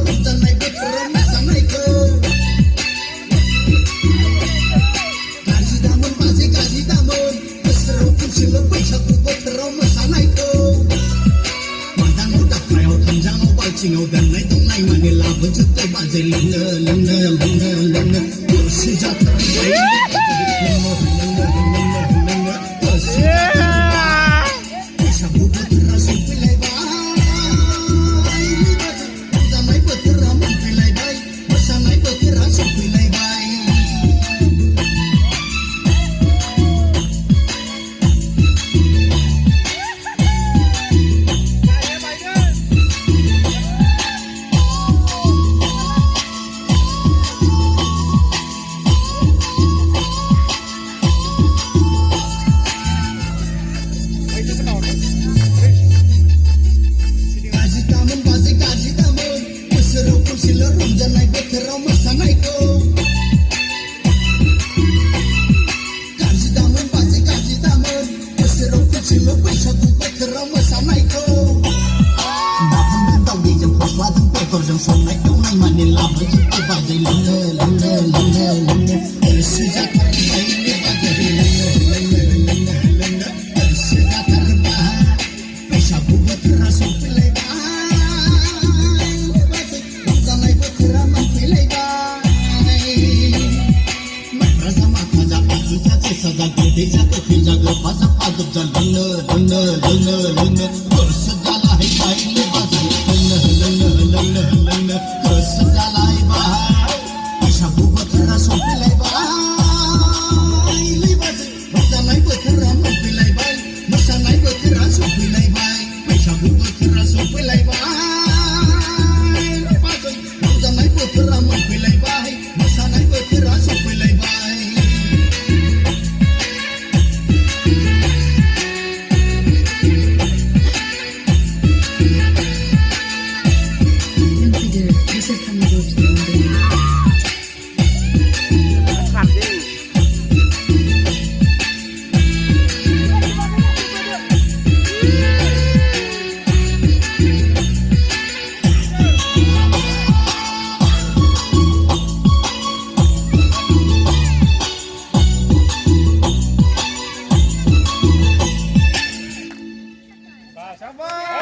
रंजानाय बोथोराव मोसानायखौ गाज्रि दामोन बाजै गाज्रि दामोन बोसोराव खनसेल' बैसागु बोथोराव मोसानायखौ मादानाव दाखायाव थांजाङाव बाल्थिङाव गाननाय दंनाय माने लाबोजोबदो बाजै लोंनो गोसो जाथारबाय बैसागु बोथोरा सफैलायबाय रंजानाय बोथोरा मोनफैलायबाय मोसानाय बोथोरा सफैलायबाय रंजानाय बोथोराव मोसानायखौ गाज्रि दामोन बाजै गाज्रि दामोन बोसोराव खनसेल' बैसागु बोथोराव मोसानायखौ नाफामजों दावदैजों फस्लाजों बेदरजों संनाय एवनाय माने लाबोजोबदो बाजै लोंनो गोसो जाथारबाय बाजै लोंनो गोसो जाथारबाय बैसागु बोथोरा सफैलायबाय सदा गोदै जागो खैजागो फाजा फादब जा लोंनो गोसो जालायबाय बाजै लोंनो गोसो जालायबाय बैसागु बोथोरा सफैलायबाय बाजै रंजानाय बोथोरा मोनफैलायबाय मोसानाय बोथोरा सफैलायबाय बैसागु बोथोरा सफैलायबाय बाजै रंजानाय बोथोरा मोनफैलायबाय मोसानाय बोथोरा सफैलायबाय